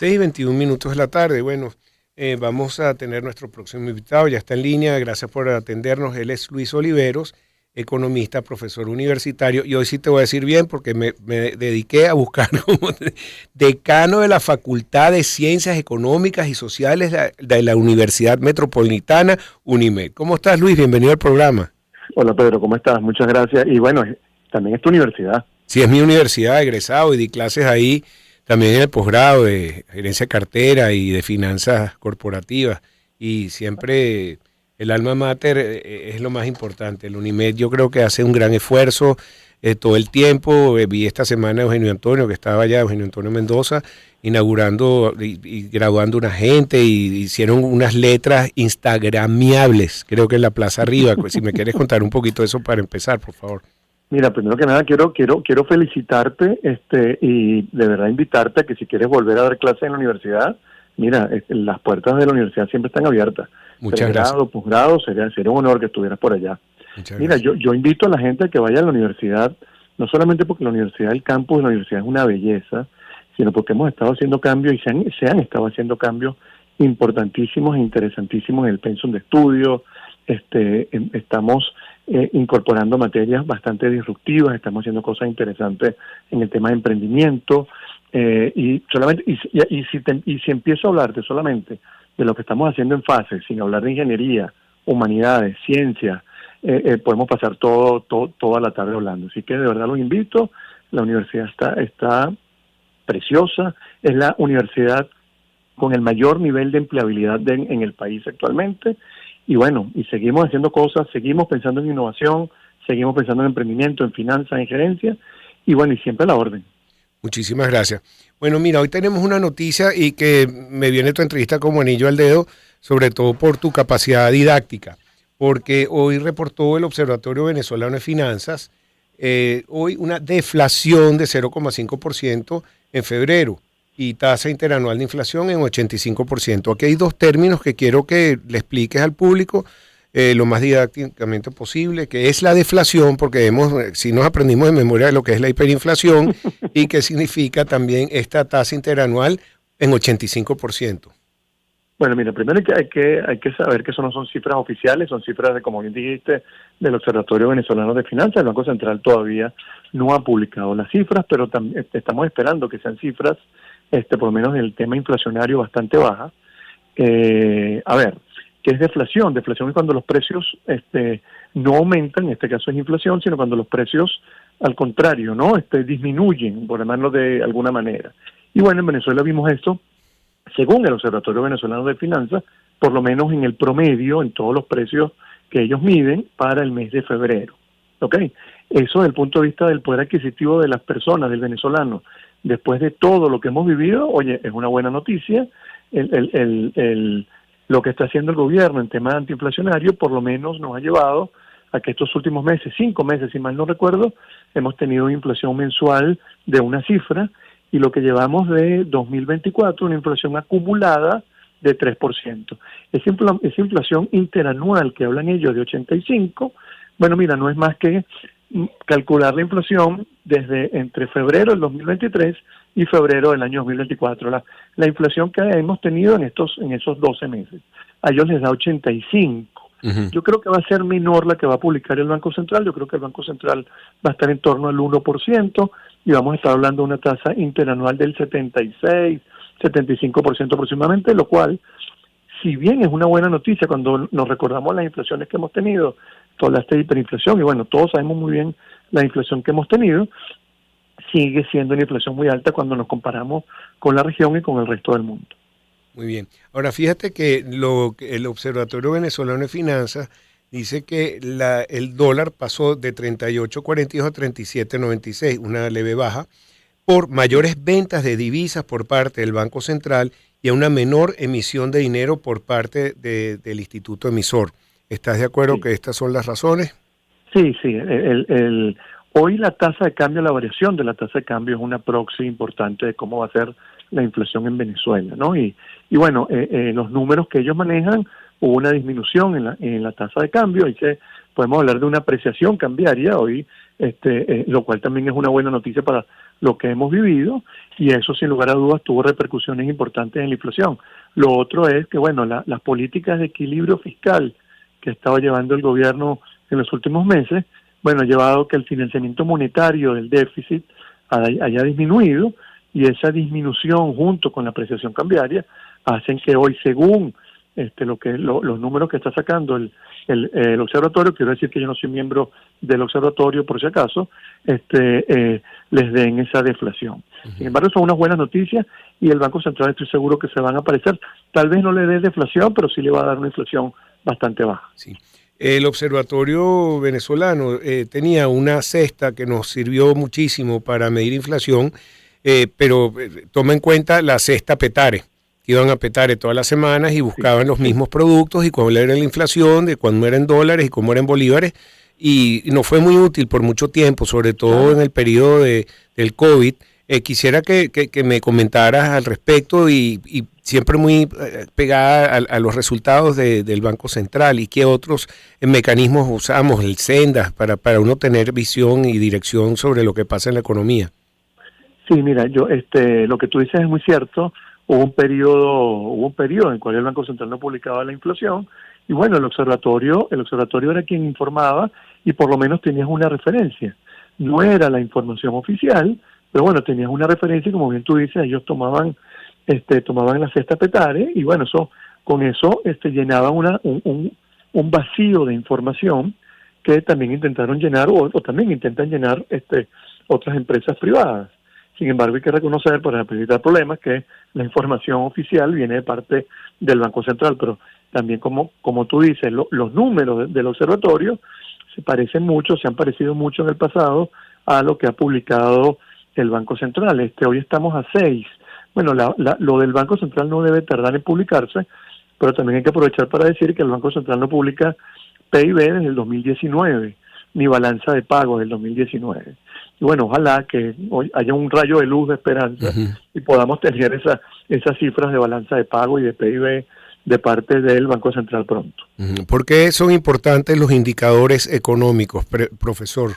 6:21 de la tarde. Bueno, vamos a tener nuestro próximo invitado, ya está en línea, gracias por atendernos. Él es Luis Oliveros, economista, profesor universitario, y hoy sí te voy a decir bien porque me dediqué a buscar como decano de la Facultad de Ciencias Económicas y Sociales de la Universidad Metropolitana, UNIMED. ¿Cómo estás, Luis? Bienvenido al programa. Hola Pedro, ¿cómo estás? Muchas gracias. Y bueno, también es tu universidad. Sí, es mi universidad, egresado, y di clases ahí también en el posgrado de gerencia de cartera y de finanzas corporativas. Y siempre el alma mater es lo más importante. El UNIMED yo creo que hace un gran esfuerzo todo el tiempo. Vi esta semana a Eugenio Antonio, que estaba allá, Eugenio Antonio Mendoza, inaugurando y graduando una gente, y hicieron unas letras instagramiables, creo que en la Plaza Arriba. Pues, si me quieres contar un poquito de eso para empezar, por favor. Mira, primero que nada quiero felicitarte, y de verdad invitarte a que si quieres volver a dar clases en la universidad, mira, las puertas de la universidad siempre están abiertas. Muchas gracias. Pregrado, posgrado, sería un honor que estuvieras por allá. Muchas Mira, gracias. yo invito a la gente a que vaya a la universidad, no solamente porque la universidad, el campus de la universidad es una belleza, sino porque hemos estado haciendo cambios y se han estado haciendo cambios importantísimos e interesantísimos en el pensum de estudio. Estamos incorporando materias bastante disruptivas, estamos haciendo cosas interesantes en el tema de emprendimiento, y si empiezo a hablarte solamente de lo que estamos haciendo en fase, sin hablar de ingeniería, humanidades, ciencias, podemos pasar toda la tarde hablando. Así que de verdad los invito. La universidad está preciosa, es la universidad con el mayor nivel de empleabilidad en el país actualmente. Y bueno, y seguimos haciendo cosas, seguimos pensando en innovación, seguimos pensando en emprendimiento, en finanzas, en gerencia, y bueno, y siempre a la orden. Muchísimas gracias. Bueno, mira, hoy tenemos una noticia y que me viene tu entrevista como anillo al dedo, sobre todo por tu capacidad didáctica, porque hoy reportó el Observatorio Venezolano de Finanzas, hoy una deflación de 0,5% en febrero y tasa interanual de inflación en 85%. Aquí hay dos términos que quiero que le expliques al público lo más didácticamente posible, que es la deflación, porque si nos aprendimos de memoria de lo que es la hiperinflación y qué significa también esta tasa interanual en 85%. Bueno, mira, primero hay que saber que eso no son cifras oficiales, son cifras de, como bien dijiste, del Observatorio Venezolano de Finanzas. El Banco Central todavía no ha publicado las cifras, pero estamos esperando que sean cifras, por lo menos en el tema inflacionario, bastante bajas. A ver, ¿qué es deflación? Deflación es cuando los precios no aumentan, en este caso es inflación, sino cuando los precios, al contrario, ¿no? Disminuyen, por llamarlo de alguna manera. Y bueno, en Venezuela vimos esto, según el Observatorio Venezolano de Finanzas, por lo menos en el promedio, en todos los precios que ellos miden para el mes de febrero. ¿Ok? Eso desde el punto de vista del poder adquisitivo de las personas, del venezolano, después de todo lo que hemos vivido, oye, es una buena noticia. Lo que está haciendo el gobierno en tema antiinflacionario por lo menos nos ha llevado a que estos últimos meses, 5 meses si mal no recuerdo, hemos tenido inflación mensual de una cifra, y lo que llevamos de 2024, una inflación acumulada de 3%. Esa inflación interanual que hablan ellos de 85, bueno, mira, no es más que calcular la inflación desde entre febrero del 2023 y febrero del año 2024, la inflación que hemos tenido en esos 12 meses. A ellos les da 85. Uh-huh. Yo creo que va a ser menor la que va a publicar el Banco Central. Yo creo que el Banco Central va a estar en torno al 1%, y vamos a estar hablando de una tasa interanual del 76, 75% aproximadamente, lo cual, si bien es una buena noticia cuando nos recordamos las inflaciones que hemos tenido, toda esta hiperinflación, y bueno, todos sabemos muy bien la inflación que hemos tenido, sigue siendo una inflación muy alta cuando nos comparamos con la región y con el resto del mundo. Muy bien. Ahora, fíjate que el Observatorio Venezolano de Finanzas dice que el dólar pasó de 38.42 a 37.96, una leve baja, por mayores ventas de divisas por parte del Banco Central y a una menor emisión de dinero por parte del instituto emisor. ¿Estás de acuerdo Sí. que estas son las razones? Sí. Hoy la tasa de cambio, la variación de la tasa de cambio es una proxy importante de cómo va a ser la inflación en Venezuela, ¿no? Y bueno, los números que ellos manejan, hubo una disminución en la tasa de cambio, y que podemos hablar de una apreciación cambiaria hoy, lo cual también es una buena noticia para lo que hemos vivido, y eso sin lugar a dudas tuvo repercusiones importantes en la inflación. Lo otro es que, bueno, las políticas de equilibrio fiscal que estaba llevando el gobierno en los últimos meses, bueno, ha llevado a que el financiamiento monetario del déficit haya disminuido, y esa disminución junto con la apreciación cambiaria hacen que hoy, según los números que está sacando el observatorio, quiero decir que yo no soy miembro del observatorio por si acaso, les den esa deflación. Sin embargo, son unas buenas noticias, y el Banco Central estoy seguro que se van a aparecer. Tal vez no le dé deflación, pero sí le va a dar una inflación bastante baja. Sí. El observatorio venezolano tenía una cesta que nos sirvió muchísimo para medir inflación, pero toma en cuenta la cesta Petare. Iban a Petare todas las semanas y buscaban los mismos productos y cuál era la inflación, de cuándo era en dólares y cómo era en bolívares, y nos fue muy útil por mucho tiempo, sobre todo en el periodo del COVID. Quisiera que me comentaras al respecto, y siempre muy pegada a los resultados del Banco Central, y qué otros mecanismos usamos, el Sendas, para uno tener visión y dirección sobre lo que pasa en la economía. Sí, mira, lo que tú dices es muy cierto. Hubo un periodo en el cual el Banco Central no publicaba la inflación, y bueno, el observatorio era quien informaba, y por lo menos tenías una referencia. No era la información oficial, pero bueno, tenías una referencia, y como bien tú dices, ellos tomaban la cesta Petare, y bueno, con eso llenaban un vacío de información que también intentaron llenar, o también intentan llenar otras empresas privadas. Sin embargo, hay que reconocer, para evitar problemas, que la información oficial viene de parte del Banco Central, pero también, como tú dices, los números del observatorio se han parecido mucho en el pasado a lo que ha publicado el Banco Central. Hoy estamos a 6. Bueno, lo del Banco Central no debe tardar en publicarse, pero también hay que aprovechar para decir que el Banco Central no publica PIB desde el 2019, ni balanza de pagos del 2019. Y bueno, ojalá que hoy haya un rayo de luz de esperanza y podamos tener esas cifras de balanza de pago y de PIB de parte del Banco Central pronto. ¿Por qué son importantes los indicadores económicos, profesor?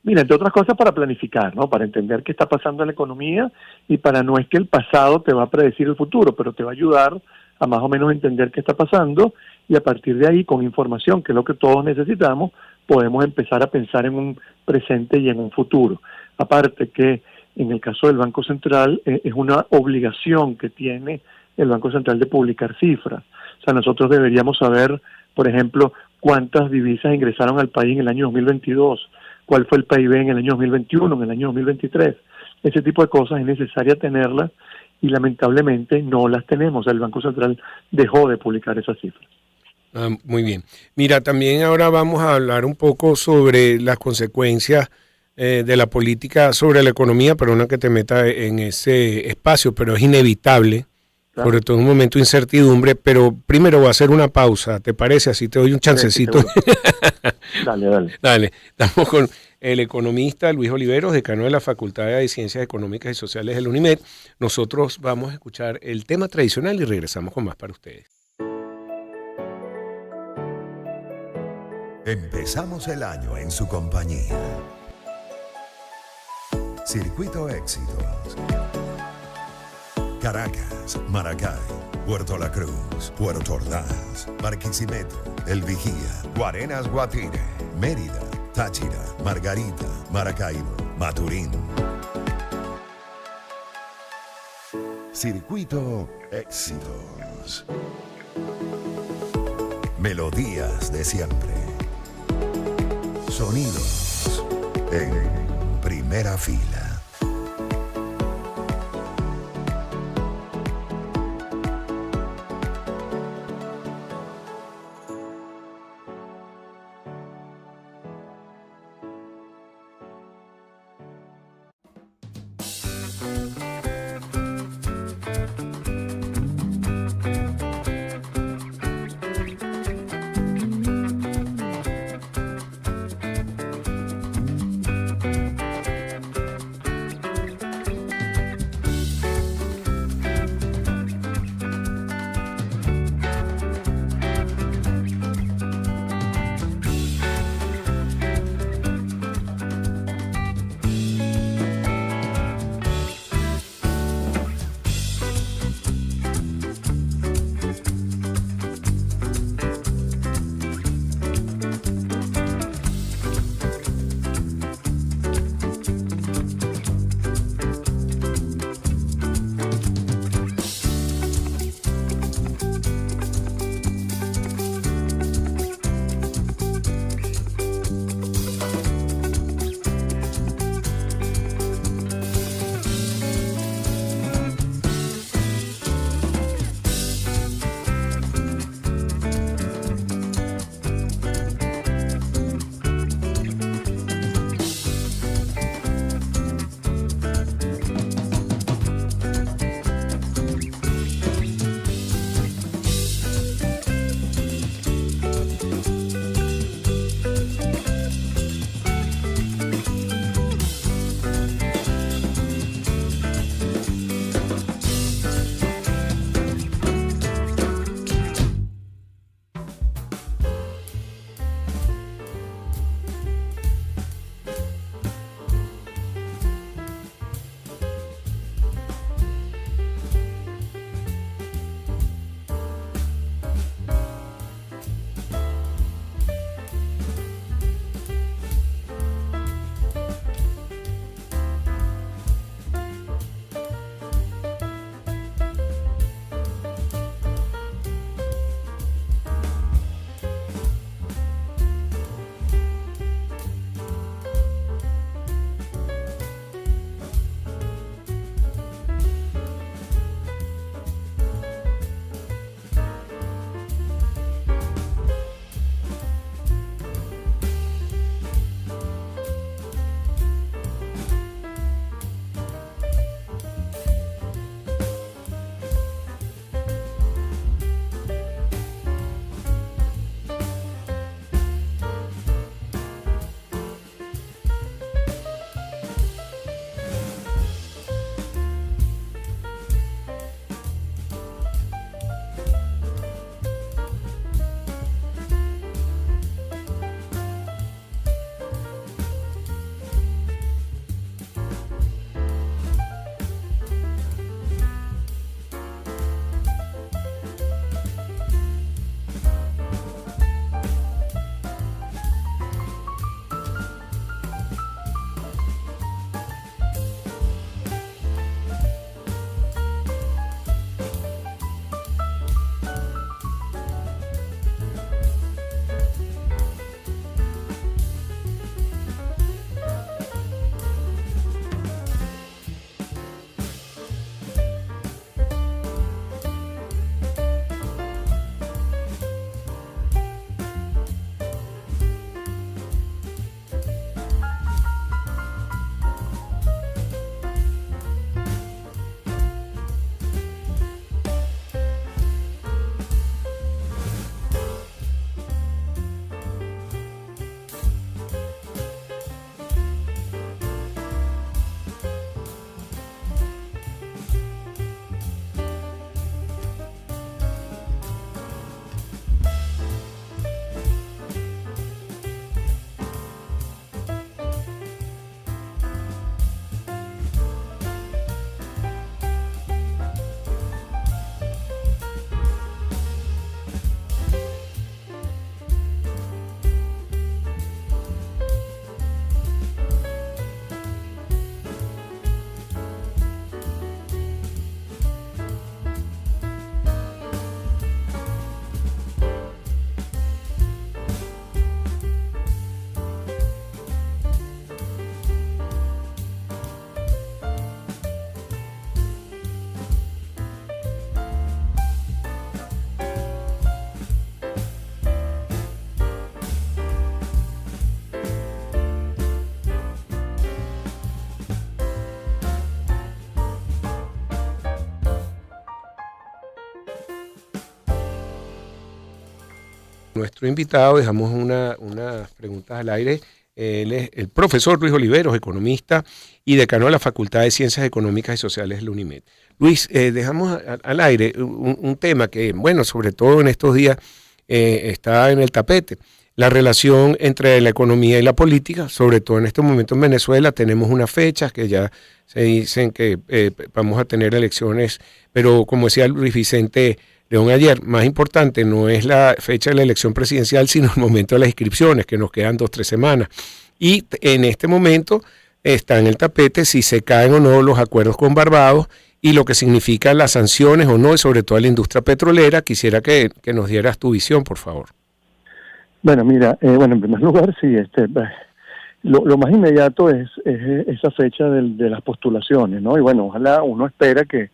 Mira, entre otras cosas, para planificar, ¿no? Para entender qué está pasando en la economía, y no es que el pasado te va a predecir el futuro, pero te va a ayudar a más o menos entender qué está pasando, y a partir de ahí, con información, que es lo que todos necesitamos, podemos empezar a pensar en un presente y en un futuro. Aparte que en el caso del Banco Central es una obligación que tiene el Banco Central de publicar cifras. O sea, nosotros deberíamos saber, por ejemplo, cuántas divisas ingresaron al país en el año 2022, cuál fue el PIB en el año 2021, en el año 2023. Ese tipo de cosas es necesaria tenerlas, y lamentablemente no las tenemos. El Banco Central dejó de publicar esas cifras. Muy bien. Mira, también ahora vamos a hablar un poco sobre las consecuencias de la política sobre la economía. Perdona que te meta en ese espacio, pero es inevitable, claro, sobre todo en un momento de incertidumbre. Pero primero voy a hacer una pausa, ¿te parece? Así te doy un chancecito. Dale. Estamos con el economista Luis Oliveros, decano de la Facultad de Ciencias Económicas y Sociales de la UNIMED. Nosotros vamos a escuchar el tema tradicional y regresamos con más para ustedes. Empezamos el año en su compañía. Circuito Éxitos. Caracas, Maracay, Puerto La Cruz, Puerto Ordaz, Barquisimeto, El Vigía, Guarenas, Guatire, Mérida, Táchira, Margarita, Maracaibo, Maturín. Circuito Éxitos. Melodías de siempre. Sonidos en primera fila. nuestro invitado, dejamos unas preguntas al aire. Él es el profesor Luis Oliveros, economista y decano de la Facultad de Ciencias Económicas y Sociales de la UNIMED. Luis, dejamos al aire un tema que, bueno, sobre todo en estos días está en el tapete. La relación entre la economía y la política, sobre todo en este momento en Venezuela, tenemos unas fechas que ya se dicen que vamos a tener elecciones, pero como decía Luis Vicente León ayer, más importante no es la fecha de la elección presidencial, sino el momento de las inscripciones, que nos quedan 2 o 3 semanas. Y en este momento está en el tapete si se caen o no los acuerdos con Barbados y lo que significan las sanciones o no, y sobre todo a la industria petrolera. Quisiera que nos dieras tu visión, por favor. Bueno, mira, en primer lugar, sí, lo más inmediato es esa fecha de las postulaciones, ¿no? Y bueno, ojalá uno espera que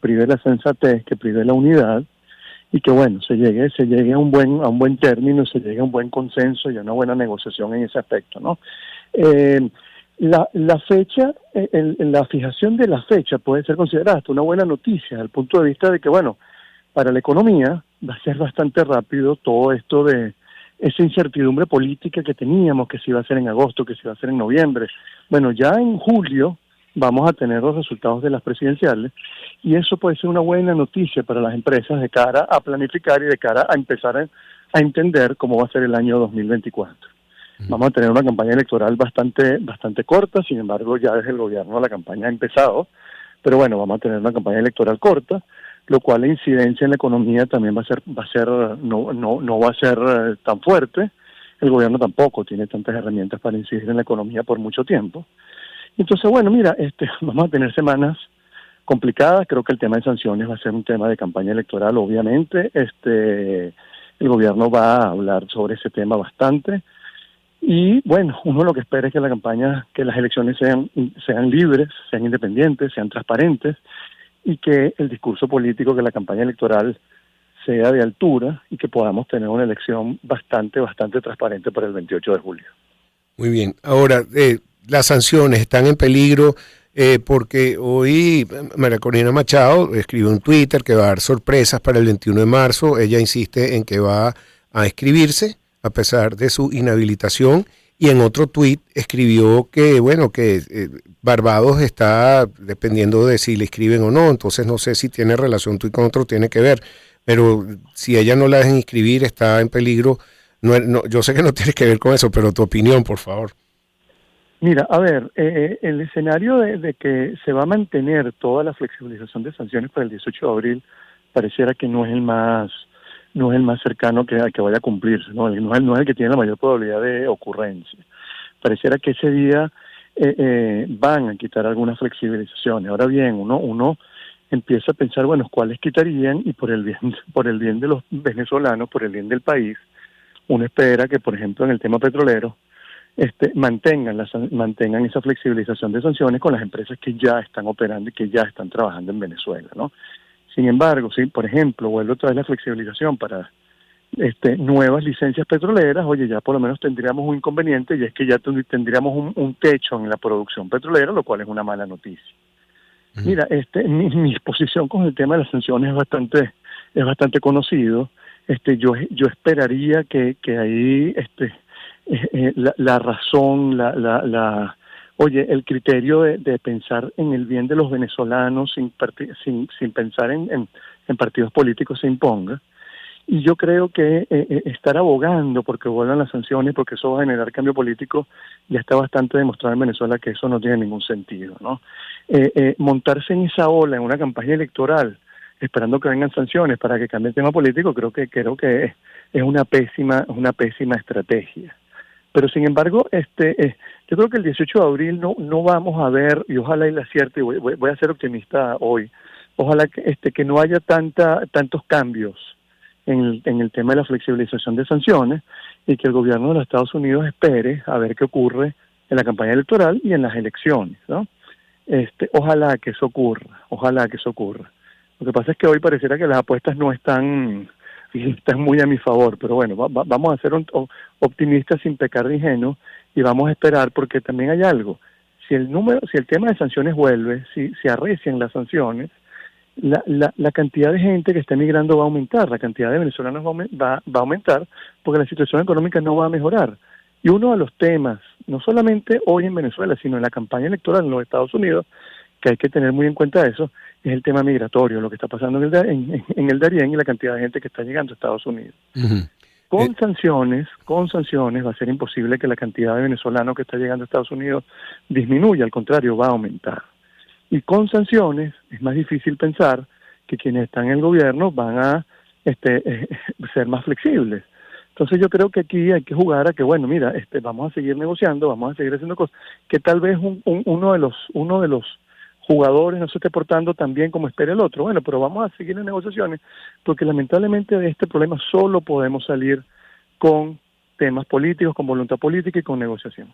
prive la sensatez, que prive la unidad y que bueno, se llegue a un buen término, se llegue a un buen consenso y a una buena negociación en ese aspecto, ¿no? La fecha, la fijación de la fecha puede ser considerada hasta una buena noticia desde el punto de vista de que, bueno, para la economía va a ser bastante rápido todo esto de esa incertidumbre política que teníamos, que si iba a ser en agosto, que si iba a ser en noviembre. Bueno, ya en julio vamos a tener los resultados de las presidenciales y eso puede ser una buena noticia para las empresas de cara a planificar y de cara a empezar a entender cómo va a ser el año 2024. Vamos a tener una campaña electoral bastante corta, sin embargo ya desde el gobierno la campaña ha empezado, pero bueno, vamos a tener una campaña electoral corta, lo cual la incidencia en la economía también no va a ser tan fuerte. El gobierno tampoco tiene tantas herramientas para incidir en la economía por mucho tiempo. Entonces, bueno, mira, vamos a tener semanas complicadas. Creo que el tema de sanciones va a ser un tema de campaña electoral, obviamente. El gobierno va a hablar sobre ese tema bastante. Y bueno, uno lo que espera es que las elecciones sean libres, sean independientes, sean transparentes, y que el discurso político, que la campaña electoral sea de altura y que podamos tener una elección bastante transparente para el 28 de julio. Muy bien. Ahora, las sanciones están en peligro porque hoy María Corina Machado escribió en Twitter que va a dar sorpresas para el 21 de marzo. Ella insiste en que va a inscribirse a pesar de su inhabilitación, y en otro tuit escribió que, bueno, que Barbados está dependiendo de si le inscriben o no, entonces no sé si tiene relación tuit con otro, tiene que ver, pero si ella no la dejan inscribir está en peligro. Yo sé que no tiene que ver con eso, pero tu opinión, por favor. Mira, a ver, el escenario de que se va a mantener toda la flexibilización de sanciones para el 18 de abril pareciera que no es el más cercano que vaya a cumplirse, no es el que tiene la mayor probabilidad de ocurrencia. Pareciera que ese día van a quitar algunas flexibilizaciones. Ahora bien, uno empieza a pensar, bueno, cuáles quitarían, y por el bien de los venezolanos, por el bien del país, uno espera que, por ejemplo, en el tema petrolero, mantengan esa flexibilización de sanciones con las empresas que ya están operando y que ya están trabajando en Venezuela, ¿no? Sin embargo, si por ejemplo vuelve otra vez la flexibilización para nuevas licencias petroleras, oye, ya por lo menos tendríamos un inconveniente, y es que ya tendríamos un techo en la producción petrolera, lo cual es una mala noticia. Mira, mi posición con el tema de las sanciones es bastante conocido. Yo esperaría que ahí la razón, el criterio de pensar en el bien de los venezolanos sin pensar en partidos políticos se imponga. Y yo creo que estar abogando porque vuelvan las sanciones, porque eso va a generar cambio político, ya está bastante demostrado en Venezuela que eso no tiene ningún sentido, ¿no? Montarse en esa ola en una campaña electoral, esperando que vengan sanciones para que cambie el tema político, creo que es una pésima estrategia. Pero sin embargo, yo creo que el 18 de abril no vamos a ver, y ojalá y la acierte, y voy a ser optimista hoy, ojalá que no haya tantos cambios en el tema de la flexibilización de sanciones, y que el gobierno de los Estados Unidos espere a ver qué ocurre en la campaña electoral y en las elecciones, ¿no? Ojalá que eso ocurra. Lo que pasa es que hoy pareciera que las apuestas no están muy a mi favor, pero bueno, vamos a ser optimistas sin pecar de ingenuo y vamos a esperar, porque también hay algo. Si el tema de sanciones vuelve, si arrecian las sanciones, la cantidad de gente que está emigrando va a aumentar, la cantidad de venezolanos va a aumentar, porque la situación económica no va a mejorar. Y uno de los temas, no solamente hoy en Venezuela, sino en la campaña electoral en los Estados Unidos, que hay que tener muy en cuenta eso, es el tema migratorio, lo que está pasando en el Darién y la cantidad de gente que está llegando a Estados Unidos. Ujú. Con sanciones va a ser imposible que la cantidad de venezolanos que está llegando a Estados Unidos disminuya, al contrario, va a aumentar. Y con sanciones es más difícil pensar que quienes están en el gobierno van a ser más flexibles. Entonces yo creo que aquí hay que jugar a que, bueno, mira, vamos a seguir negociando, vamos a seguir haciendo cosas, que tal vez uno de los jugadores no se esté portando tan bien como espera el otro. Bueno, pero vamos a seguir en negociaciones, porque lamentablemente de este problema solo podemos salir con temas políticos, con voluntad política y con negociación.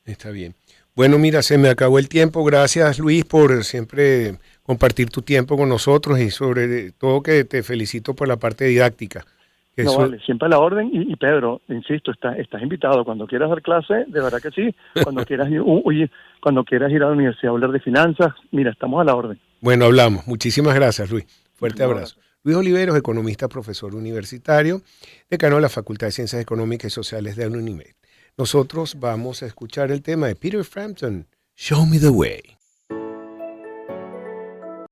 Está bien. Bueno, mira, se me acabó el tiempo. Gracias, Luis, por siempre compartir tu tiempo con nosotros y sobre todo que te felicito por la parte didáctica. No, vale, siempre a la orden y Pedro, insisto, estás invitado. Cuando quieras dar clase, de verdad que sí. Cuando quieras cuando quieras ir a la universidad a hablar de finanzas, mira, estamos a la orden. Bueno, hablamos. Muchísimas gracias, Luis. Fuerte No, abrazo. Luis Oliveros, economista, profesor universitario, decano de la Facultad de Ciencias Económicas y Sociales de la UNIMED. Nosotros vamos a escuchar el tema de Peter Frampton, Show Me the Way.